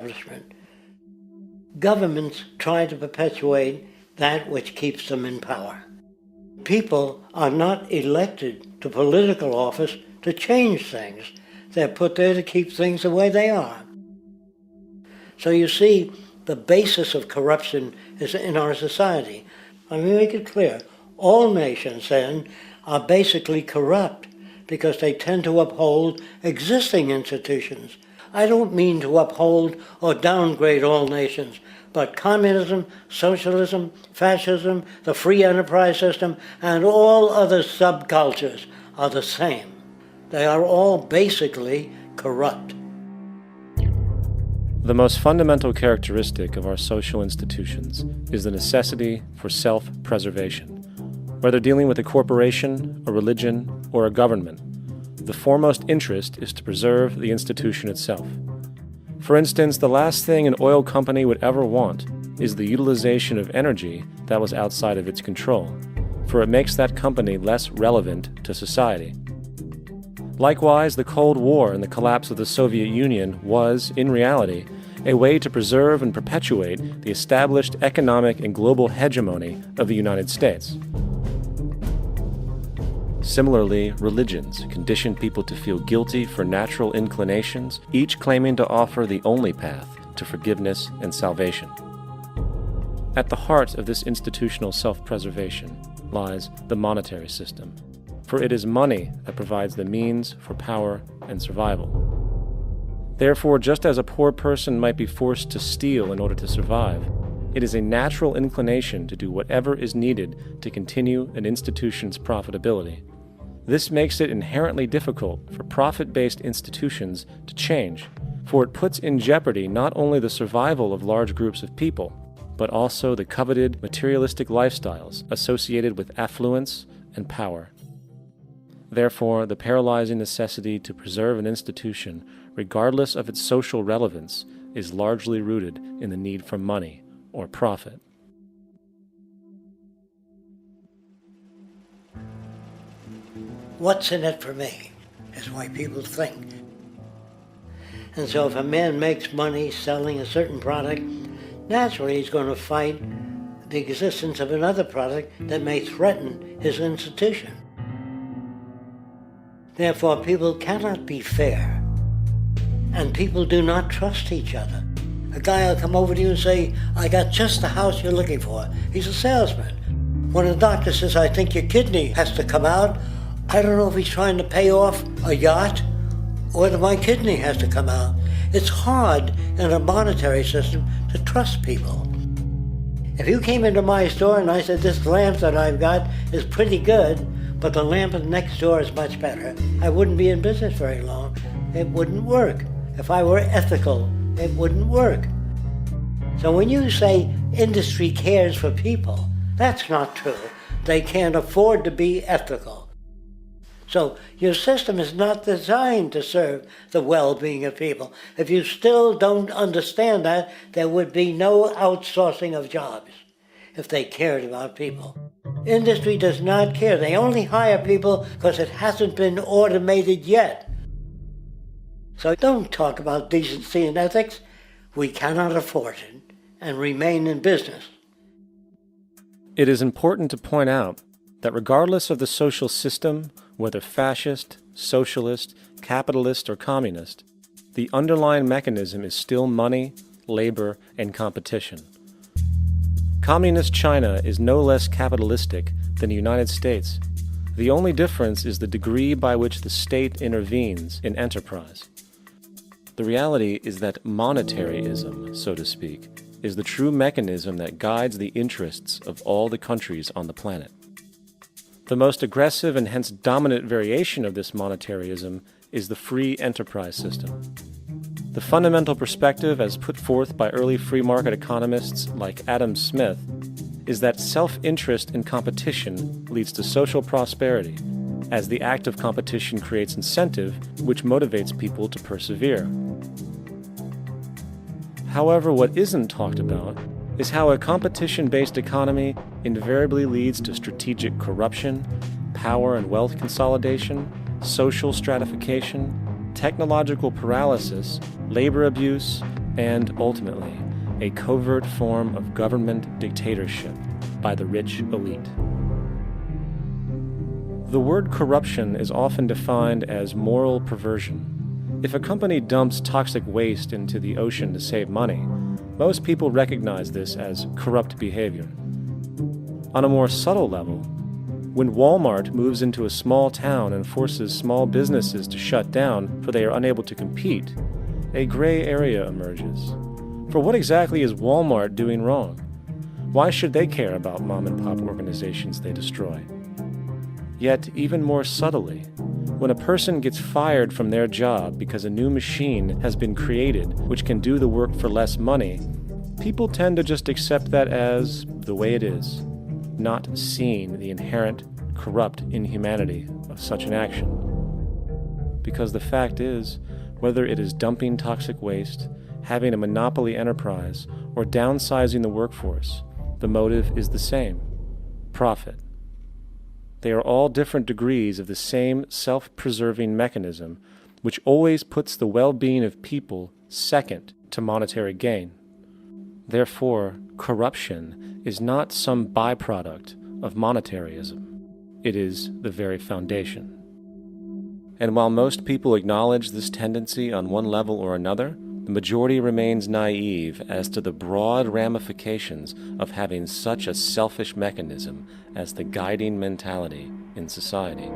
establishment. Governments try to perpetuate that which keeps them in power. People are not elected to political office to change things. They're put there to keep things the way they are. So you see, the basis of corruption is in our society. Let me make it clear. All nations, then, are basically corrupt because they tend to uphold existing institutions. I don't mean to uphold or downgrade all nations, but communism, socialism, fascism, the free enterprise system, and all other subcultures are the same. They are all basically corrupt. The most fundamental characteristic of our social institutions is the necessity for self-preservation. Whether dealing with a corporation, a religion, or a government, the foremost interest is to preserve the institution itself. For instance, the last thing an oil company would ever want is the utilization of energy that was outside of its control, for it makes that company less relevant to society. Likewise, the Cold War and the collapse of the Soviet Union was, in reality, a way to preserve and perpetuate the established economic and global hegemony of the United States. Similarly, religions condition people to feel guilty for natural inclinations, each claiming to offer the only path to forgiveness and salvation. At the heart of this institutional self-preservation lies the monetary system, for it is money that provides the means for power and survival. Therefore, just as a poor person might be forced to steal in order to survive, it is a natural inclination to do whatever is needed to continue an institution's profitability. This makes it inherently difficult for profit-based institutions to change, for it puts in jeopardy not only the survival of large groups of people, but also the coveted materialistic lifestyles associated with affluence and power. Therefore, the paralyzing necessity to preserve an institution, regardless of its social relevance, is largely rooted in the need for money or profit. What's in it for me is why people think. And so if a man makes money selling a certain product, naturally he's going to fight the existence of another product that may threaten his institution. Therefore, people cannot be fair, and people do not trust each other. A guy will come over to you and say, I got just the house you're looking for. He's a salesman. When a doctor says, I think your kidney has to come out, I don't know if he's trying to pay off a yacht or whether my kidney has to come out. It's hard in a monetary system to trust people. If you came into my store and I said, this lamp that I've got is pretty good, but the lamp next door is much better, I wouldn't be in business very long. It wouldn't work. If I were ethical, it wouldn't work. So when you say industry cares for people, that's not true. They can't afford to be ethical. So your system is not designed to serve the well-being of people. If you still don't understand that, there would be no outsourcing of jobs if they cared about people. Industry does not care. They only hire people because it hasn't been automated yet. So don't talk about decency and ethics. We cannot afford it and remain in business. It is important to point out that regardless of the social system, whether fascist, socialist, capitalist, or communist, the underlying mechanism is still money, labor, and competition. Communist China is no less capitalistic than the United States. The only difference is the degree by which the state intervenes in enterprise. The reality is that monetaryism, so to speak, is the true mechanism that guides the interests of all the countries on the planet. The most aggressive and hence dominant variation of this monetaryism is the free enterprise system. The fundamental perspective, as put forth by early free market economists like Adam Smith, is that self-interest in competition leads to social prosperity, as the act of competition creates incentive, which motivates people to persevere. However, what isn't talked about is how a competition-based economy invariably leads to strategic corruption, power and wealth consolidation, social stratification, technological paralysis, labor abuse, and, ultimately, a covert form of government dictatorship by the rich elite. The word corruption is often defined as moral perversion. If a company dumps toxic waste into the ocean to save money, most people recognize this as corrupt behavior. On a more subtle level, when Walmart moves into a small town and forces small businesses to shut down for they are unable to compete, a gray area emerges. For what exactly is Walmart doing wrong? Why should they care about mom-and-pop organizations they destroy? Yet, even more subtly, when a person gets fired from their job because a new machine has been created which can do the work for less money, people tend to just accept that as the way it is, not seeing the inherent, corrupt inhumanity of such an action. Because the fact is, whether it is dumping toxic waste, having a monopoly enterprise, or downsizing the workforce, the motive is the same: profit. They are all different degrees of the same self-preserving mechanism, which always puts the well-being of people second to monetary gain. Therefore, corruption is not some byproduct of monetarism. It is the very foundation. And while most people acknowledge this tendency on one level or another, the majority remains naive as to the broad ramifications of having such a selfish mechanism as the guiding mentality in society.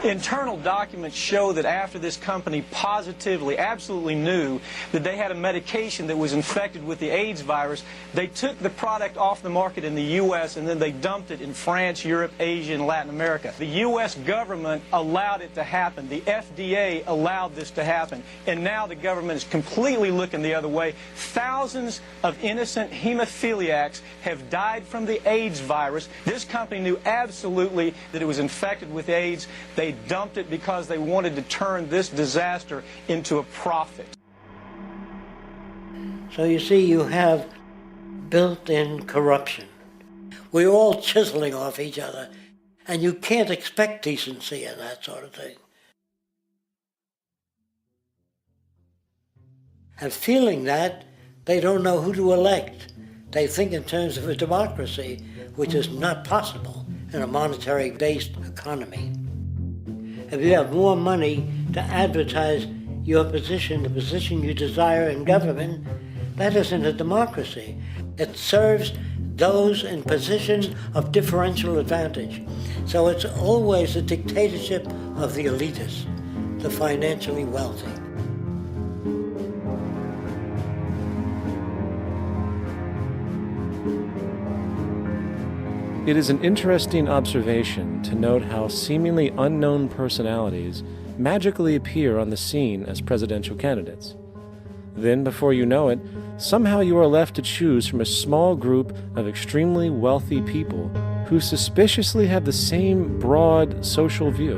Internal documents show that after this company positively, absolutely knew that they had a medication that was infected with the AIDS virus, they took the product off the market in the U.S. and then they dumped it in France, Europe, Asia, and Latin America. The U.S. government allowed it to happen. The FDA allowed this to happen. And now the government is completely looking the other way. Thousands of innocent hemophiliacs have died from the AIDS virus. This company knew absolutely that it was infected with AIDS. They dumped it because they wanted to turn this disaster into a profit. So you see, you have built-in corruption. We're all chiseling off each other, and you can't expect decency in that sort of thing. And feeling that, they don't know who to elect. They think in terms of a democracy, which is not possible in a monetary-based economy. If you have more money to advertise your position, the position you desire in government, that isn't a democracy. It serves those in positions of differential advantage. So it's always a dictatorship of the elitists, the financially wealthy. It is an interesting observation to note how seemingly unknown personalities magically appear on the scene as presidential candidates. Then, before you know it, somehow you are left to choose from a small group of extremely wealthy people who suspiciously have the same broad social view.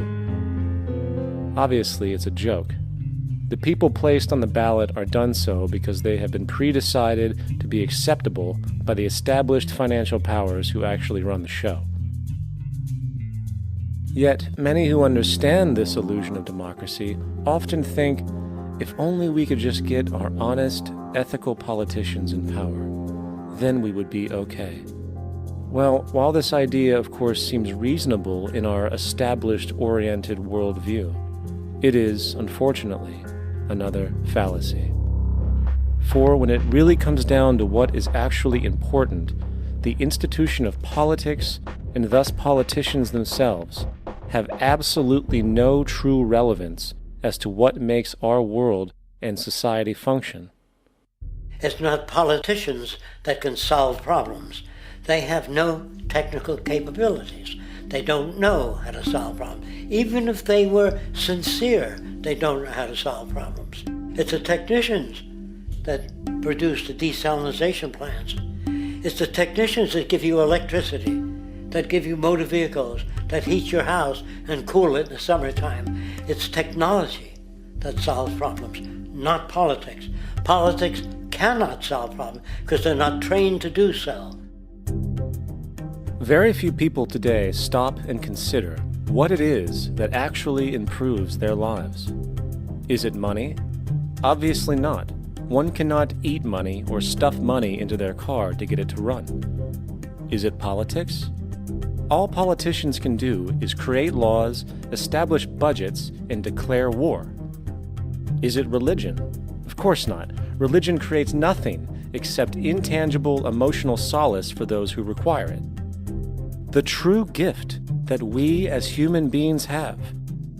Obviously, it's a joke. The people placed on the ballot are done so because they have been pre-decided to be acceptable by the established financial powers who actually run the show. Yet, many who understand this illusion of democracy often think, if only we could just get our honest, ethical politicians in power, then we would be okay. Well, while this idea, of course, seems reasonable in our established-oriented worldview, it is, unfortunately, another fallacy. For when it really comes down to what is actually important, the institution of politics, and thus politicians themselves, have absolutely no true relevance as to what makes our world and society function. It's not politicians that can solve problems. They have no technical capabilities. They don't know how to solve problems. Even if they were sincere, they don't know how to solve problems. It's the technicians that produce the desalination plants. It's the technicians that give you electricity, that give you motor vehicles, that heat your house and cool it in the summertime. It's technology that solves problems, not politics. Politics cannot solve problems because they're not trained to do so. Very few people today stop and consider what it is that actually improves their lives. Is it money? Obviously not. One cannot eat money or stuff money into their car to get it to run. Is it politics? All politicians can do is create laws, establish budgets, and declare war. Is it religion? Of course not. Religion creates nothing except intangible emotional solace for those who require it. The true gift that we as human beings have,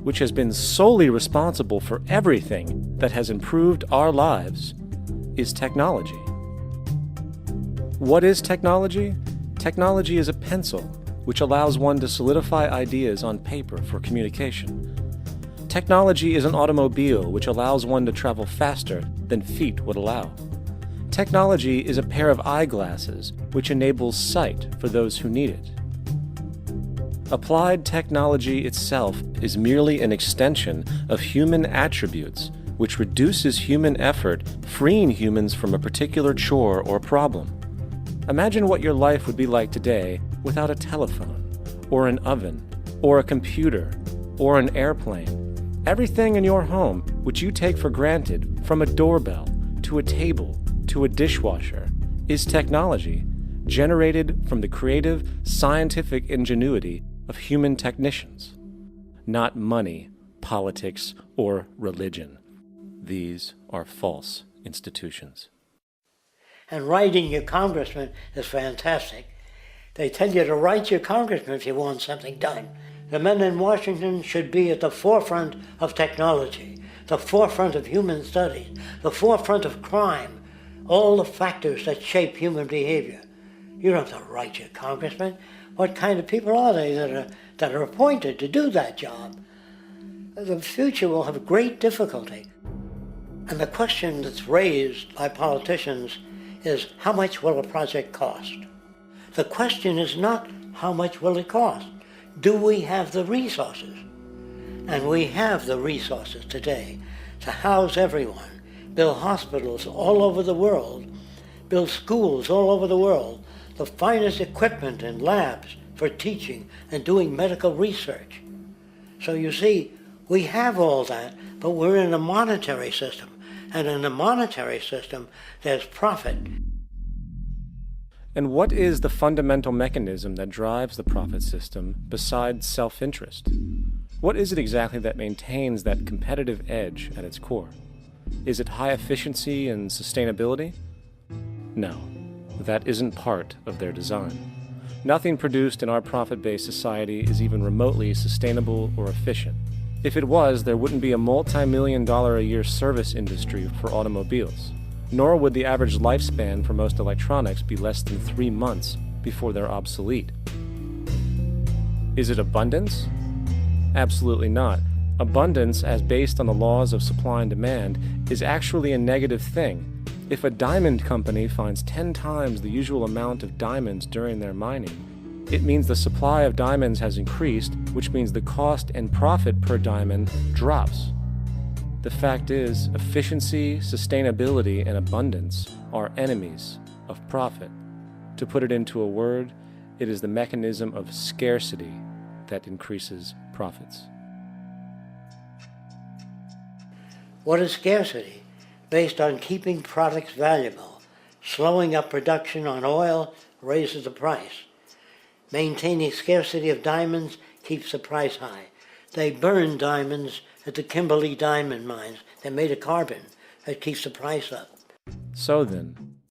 which has been solely responsible for everything that has improved our lives, is technology. What is technology? Technology is a pencil which allows one to solidify ideas on paper for communication. Technology is an automobile which allows one to travel faster than feet would allow. Technology is a pair of eyeglasses which enables sight for those who need it. Applied technology itself is merely an extension of human attributes which reduces human effort, freeing humans from a particular chore or problem. Imagine what your life would be like today without a telephone, or an oven, or a computer, or an airplane. Everything in your home, which you take for granted, from a doorbell, to a table, to a dishwasher, is technology, generated from the creative, scientific ingenuity of human technicians. Not money, politics, or religion. These are false institutions. And writing your congressman is fantastic. They tell you to write your congressman if you want something done. The men in Washington should be at the forefront of technology, the forefront of human studies, the forefront of crime, all the factors that shape human behavior. You don't have to write your congressman. What kind of people are they that are appointed to do that job? The future will have great difficulty. And the question that's raised by politicians is, how much will a project cost? The question is not how much will it cost. Do we have the resources? And we have the resources today to house everyone, build hospitals all over the world, build schools all over the world, the finest equipment and labs for teaching and doing medical research. So you see, we have all that, but we're in a monetary system. And in a monetary system, there's profit. And what is the fundamental mechanism that drives the profit system besides self-interest? What is it exactly that maintains that competitive edge at its core? Is it high efficiency and sustainability? No, that isn't part of their design. Nothing produced in our profit-based society is even remotely sustainable or efficient. If it was, there wouldn't be a multi-million-dollar-a-year service industry for automobiles. Nor would the average lifespan for most electronics be less than 3 months before they're obsolete. Is it abundance? Absolutely not. Abundance, as based on the laws of supply and demand, is actually a negative thing. If a diamond company finds 10 times the usual amount of diamonds during their mining, it means the supply of diamonds has increased, which means the cost and profit per diamond drops. The fact is, efficiency, sustainability, and abundance are enemies of profit. To put it into a word, it is the mechanism of scarcity that increases profits. What is scarcity? Based on keeping products valuable. Slowing up production on oil raises the price. Maintaining scarcity of diamonds keeps the price high. They burn diamonds at the Kimberley diamond mines. They're made of carbon. That keeps the price up. So then,